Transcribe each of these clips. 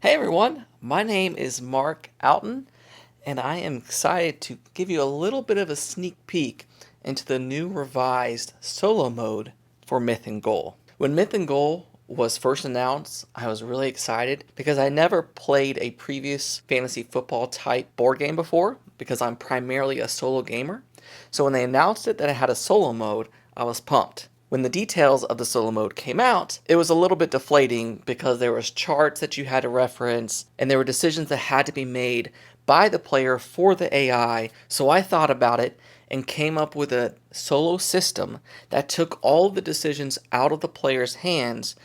Hey everyone, my name is Mark Alton, and I am excited to give you a little bit of a sneak peek into the new revised solo mode for Myth and Goal. When Myth and Goal was first announced, I was really excited because I never played a previous fantasy football type board game before because I'm primarily a solo gamer. So when they announced it that it had a solo mode, I was pumped. When the details of the solo mode came out, it was a little bit deflating because there was charts that you had to reference and there were decisions that had to be made by the player for the AI. So I thought about it and came up with a solo system that took all the decisions out of the player's hands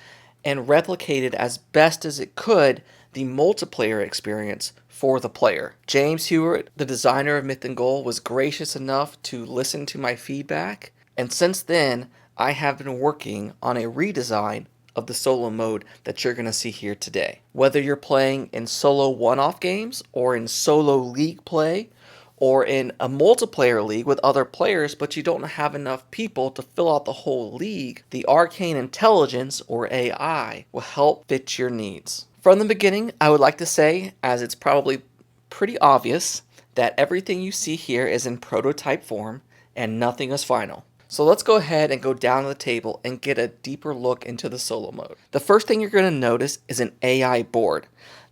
and replicated as best as it could the multiplayer experience for the player. James Hewitt, the designer of Myth and Goal, was gracious enough to listen to my feedback, and since then, I have been working on a redesign of the solo mode that you're going to see here today. Whether you're playing in solo one-off games or in solo league play or in a multiplayer league with other players, but you don't have enough people to fill out the whole league, the Arcane Intelligence, or AI, will help fit your needs. From the beginning, I would like to say, as it's probably pretty obvious, that everything you see here is in prototype form and nothing is final. So let's go ahead and go down to the table and get a deeper look into the solo mode. The first thing you're going to notice is an AI board.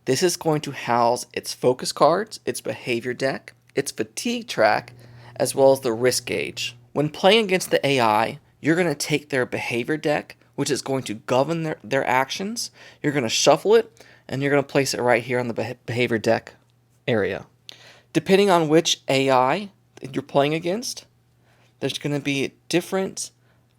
This is going to house its focus cards, its behavior deck, its fatigue track, as well as the risk gauge. When playing against the AI, you're going to take their behavior deck, which is going to govern their actions. You're going to shuffle it, and you're going to place it right here on the behavior deck area. Depending on which AI you're playing against, there's going to be different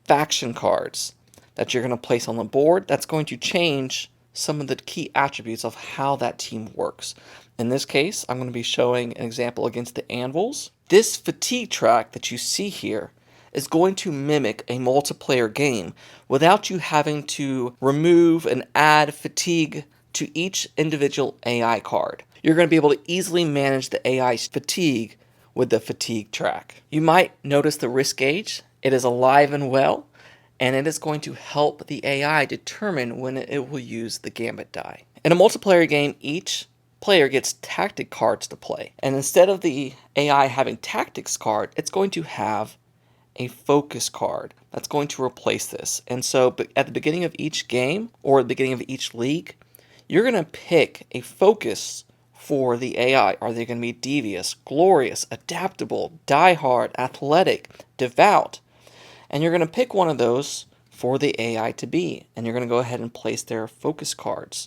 faction cards that you're going to place on the board. That's going to change some of the key attributes of how that team works. In this case, I'm going to be showing an example against the Anvils. This fatigue track that you see here is going to mimic a multiplayer game without you having to remove and add fatigue to each individual AI card. You're going to be able to easily manage the AI's fatigue with the fatigue track. You might notice the risk gauge. It is alive and well, and it is going to help the AI determine when it will use the gambit die. In a multiplayer game, each player gets tactic cards to play, and instead of the AI having tactics card, it's going to have a focus card that's going to replace this. And so at the beginning of each game or at the beginning of each league, you're going to pick a focus for the AI. Are they going to be devious, glorious, adaptable, diehard, athletic, devout? And you're going to pick one of those for the AI to be. And you're going to go ahead and place their focus card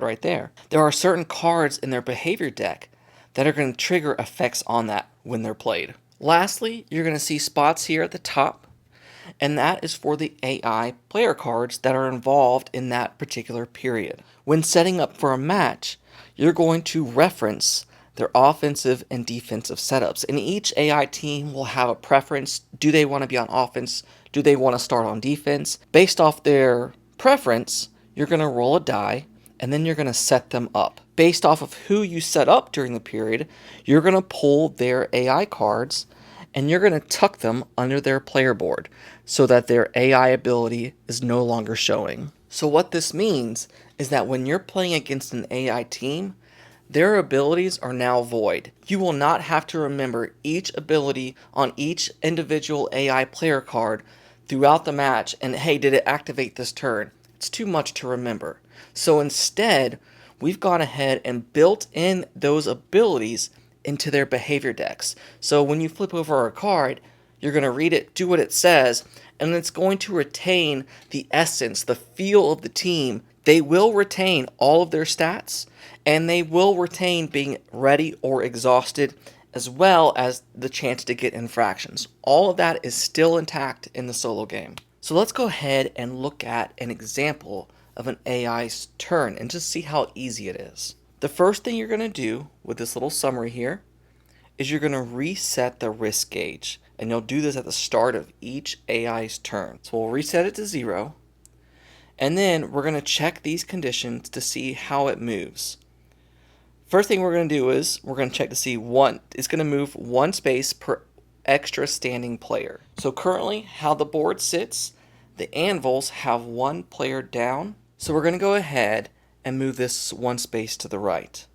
right there. There are certain cards in their behavior deck that are going to trigger effects on that when they're played. Lastly, you're going to see spots here at the top, and that is for the AI player cards that are involved in that particular period. When setting up for a match, you're going to reference their offensive and defensive setups. And each AI team will have a preference. Do they want to be on offense? Do they want to start on defense? Based off their preference, you're going to roll a die, and then you're going to set them up. Based off of who you set up during the period, you're going to pull their AI cards, and you're going to tuck them under their player board so that their AI ability is no longer showing. So what this means is that when you're playing against an AI team, their abilities are now void. You will not have to remember each ability on each individual AI player card throughout the match and, hey, did it activate this turn? It's too much to remember. So instead, we've gone ahead and built in those abilities into their behavior decks. So when you flip over a card, you're going to read it, do what it says, and it's going to retain the essence, the feel of the team. They will retain all of their stats, and they will retain being ready or exhausted, as well as the chance to get infractions. All of that is still intact in the solo game. So let's go ahead and look at an example of an AI's turn and just see how easy it is. The first thing you're going to do with this little summary here is you're going to reset the risk gauge. And you'll do this at the start of each AI's turn. So we'll reset it to 0. And then we're going to check these conditions to see how it moves. First thing we're going to do is we're going to check to see it's going to move 1 space per extra standing player. So currently how the board sits, the Anvils have 1 player down. So we're going to go ahead and move this one space to the right.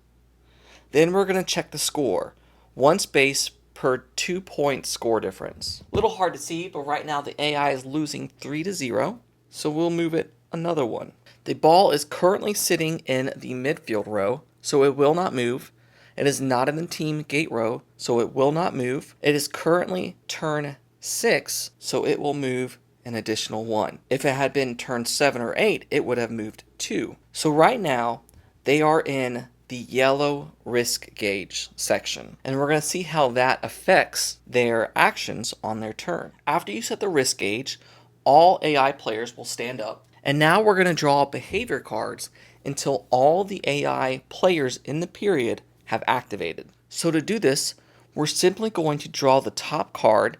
Then we're going to check the score. One space per 2-point score difference. A little hard to see, but right now the AI is losing 3-0, so we'll move it another one. The ball is currently sitting in the midfield row, so it will not move. It is not in the team gate row, so it will not move. It is currently turn 6, so it will move an additional 1. If it had been turn 7 or 8, it would have moved 2. So right now, they are in the yellow risk gauge section, and we're going to see how that affects their actions on their turn. After you set the risk gauge, all AI players will stand up, and now we're going to draw behavior cards until all the AI players in the period have activated. So to do this, we're simply going to draw the top card,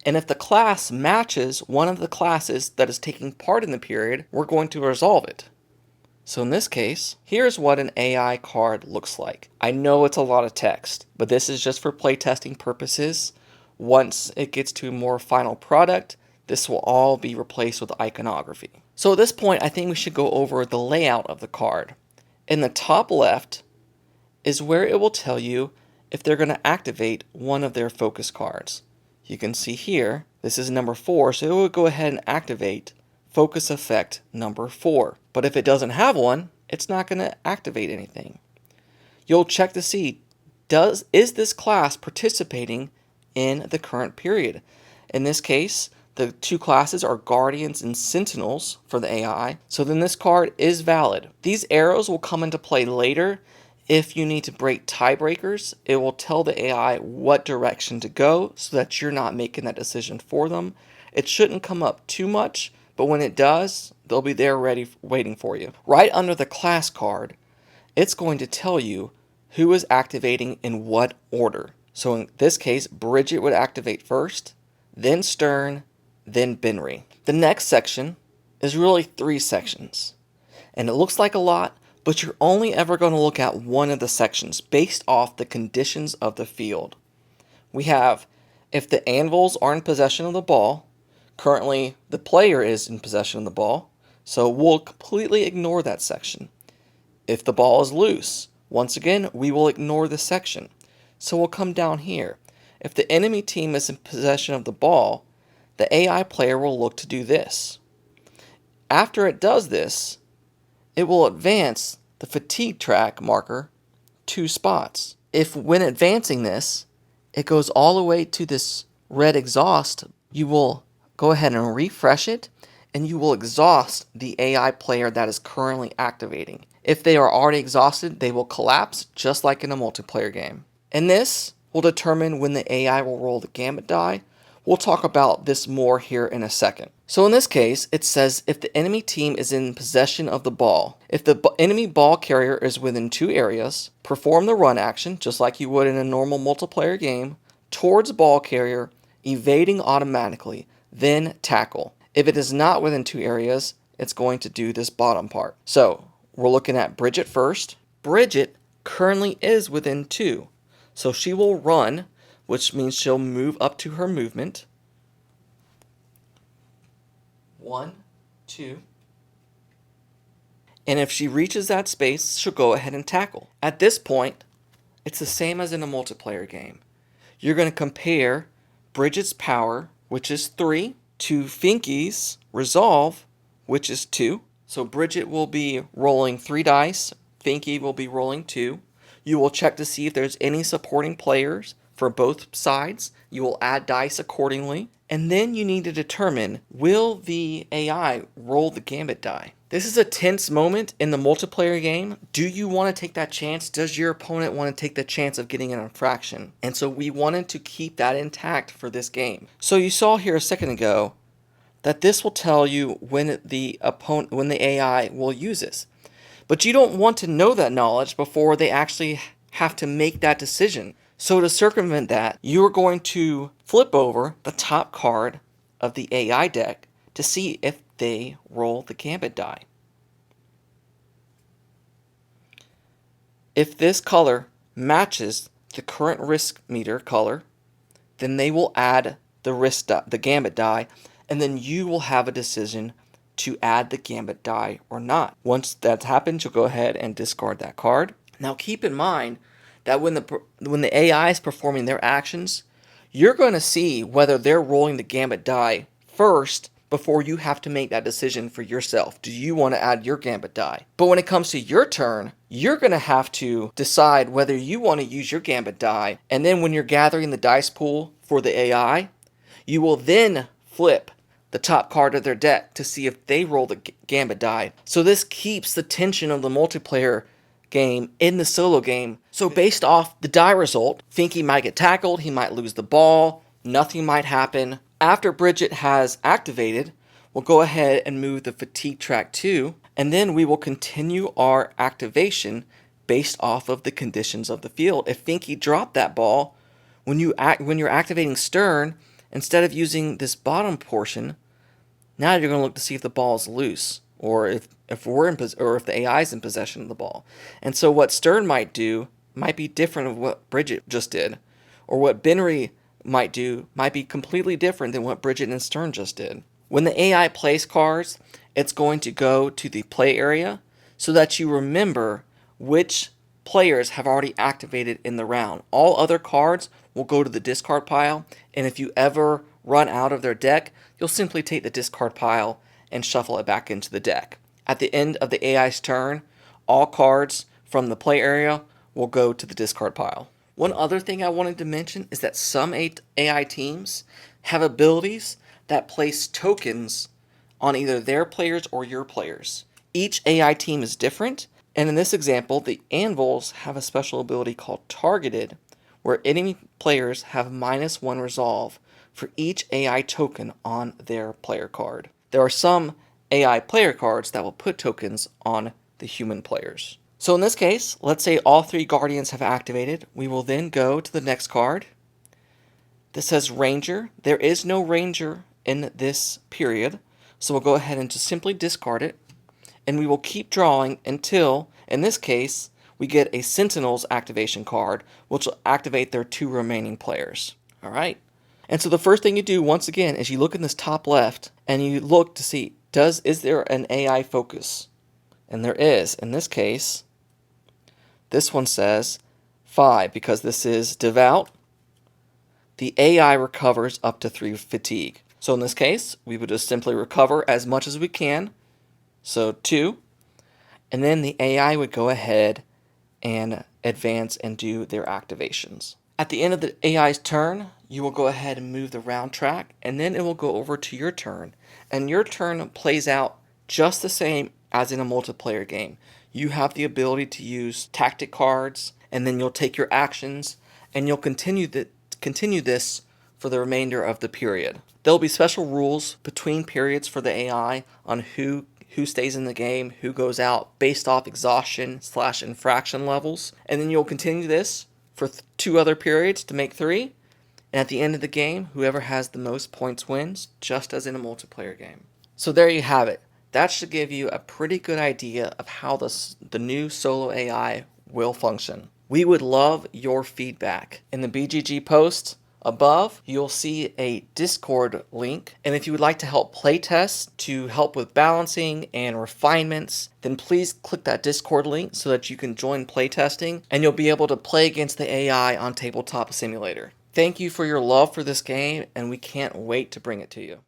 and if the class matches one of the classes that is taking part in the period, we're going to resolve it. So in this case, here's what an AI card looks like. I know it's a lot of text, but this is just for playtesting purposes. Once it gets to a more final product, this will all be replaced with iconography. So at this point, I think we should go over the layout of the card. In the top left is where it will tell you if they're going to activate one of their focus cards. You can see here, this is number 4, so it will go ahead and activate focus effect number 4. But if it doesn't have one, it's not going to activate anything. You'll check to see, is this class participating in the current period? In this case, the two classes are Guardians and Sentinels for the AI, so then this card is valid. These arrows will come into play later. If you need to break tiebreakers, it will tell the AI what direction to go so that you're not making that decision for them. It shouldn't come up too much, but when it does, they'll be there ready, waiting for you. Right under the class card, it's going to tell you who is activating in what order. So in this case, Bridget would activate first, then Stern, then Benry. The next section is really 3 sections. And it looks like a lot, but you're only ever going to look at one of the sections based off the conditions of the field. We have, if the Anvils are in possession of the ball, currently the player is in possession of the ball, so we'll completely ignore that section. If the ball is loose, once again, we will ignore this section. So we'll come down here. If the enemy team is in possession of the ball, the AI player will look to do this. After it does this, it will advance the fatigue track marker 2 spots. If when advancing this, it goes all the way to this red exhaust, you will go ahead and refresh it, and you will exhaust the AI player that is currently activating. If they are already exhausted, they will collapse just like in a multiplayer game. And this will determine when the AI will roll the gambit die. We'll talk about this more here in a second. So in this case, it says if the enemy team is in possession of the ball, if the enemy ball carrier is within 2 areas, perform the run action, just like you would in a normal multiplayer game, towards ball carrier, evading automatically, then tackle. If it is not within 2 areas, it's going to do this bottom part. So we're looking at Bridget first. Bridget currently is within 2. So she will run, which means she'll move up to her movement. 1, 2. And if she reaches that space, she'll go ahead and tackle. At this point, it's the same as in a multiplayer game. You're going to compare Bridget's power, which is 3, to Finky's resolve, which is 2. So Bridget will be rolling 3 dice. Finky will be rolling 2. You will check to see if there's any supporting players for both sides. You will add dice accordingly. And then you need to determine, will the AI roll the gambit die? This is a tense moment in the multiplayer game. Do you want to take that chance? Does your opponent want to take the chance of getting an infraction? And so we wanted to keep that intact for this game. So you saw here a second ago that this will tell you when the AI will use this. But you don't want to know that knowledge before they actually have to make that decision. So to circumvent that, you are going to flip over the top card of the AI deck to see if they roll the gambit die. If this color matches the current risk meter color, then they will add the gambit die, and then you will have a decision to add the gambit die or not. Once that's happened, you'll go ahead and discard that card. Now keep in mind that when the AI is performing their actions, you're going to see whether they're rolling the gambit die first before you have to make that decision for yourself. Do you want to add your gambit die? But when it comes to your turn, you're going to have to decide whether you want to use your gambit die, and then when you're gathering the dice pool for the AI, you will then flip the top card of their deck to see if they roll the gambit die. So this keeps the tension of the multiplayer game in the solo game. So based off the die result, Finky might get tackled, he might lose the ball, nothing might happen. After Bridget has activated, we'll go ahead and move the fatigue track 2, and then we will continue our activation based off of the conditions of the field. If Finky dropped that ball, when you're activating Stern, instead of using this bottom portion, now you're going to look to see if the ball is loose, or if the AI is in possession of the ball. And so what Stern might do might be different of what Bridget just did, or what Benry might do might be completely different than what Bridget and Stern just did. When the AI plays cards, it's going to go to the play area so that you remember which players have already activated in the round. All other cards will go to the discard pile, and if you ever run out of their deck, you'll simply take the discard pile and shuffle it back into the deck. At the end of the AI's turn, all cards from the play area will go to the discard pile. One other thing I wanted to mention is that some AI teams have abilities that place tokens on either their players or your players. Each AI team is different, and in this example, the Anvils have a special ability called Targeted, where enemy players have -1 resolve for each AI token on their player card. There are some AI player cards that will put tokens on the human players. So in this case, let's say all 3 Guardians have activated. We will then go to the next card. This says Ranger. There is no Ranger in this period, so we'll go ahead and just simply discard it. And we will keep drawing until, in this case, we get a Sentinel's activation card, which will activate their 2 remaining players. All right. And so the first thing you do, once again, is you look in this top left, and you look to see, is there an AI focus? And there is. In this case, this one says 5, because this is Devout. The AI recovers up to 3 fatigue. So in this case, we would just simply recover as much as we can. So 2. And then the AI would go ahead and advance and do their activations. At the end of the AI's turn, you will go ahead and move the round track, and then it will go over to your turn. And your turn plays out just the same as in a multiplayer game. You have the ability to use tactic cards, and then you'll take your actions, and you'll continue this for the remainder of the period. There'll be special rules between periods for the AI on who stays in the game, who goes out, based off exhaustion/infraction levels. And then you'll continue this for 2 other periods to make 3. And at the end of the game, whoever has the most points wins, just as in a multiplayer game. So there you have it. That should give you a pretty good idea of how the new solo AI will function. We would love your feedback. In the BGG post above, you'll see a Discord link. And if you would like to help playtest to help with balancing and refinements, then please click that Discord link so that you can join playtesting, and you'll be able to play against the AI on Tabletop Simulator. Thank you for your love for this game, and we can't wait to bring it to you.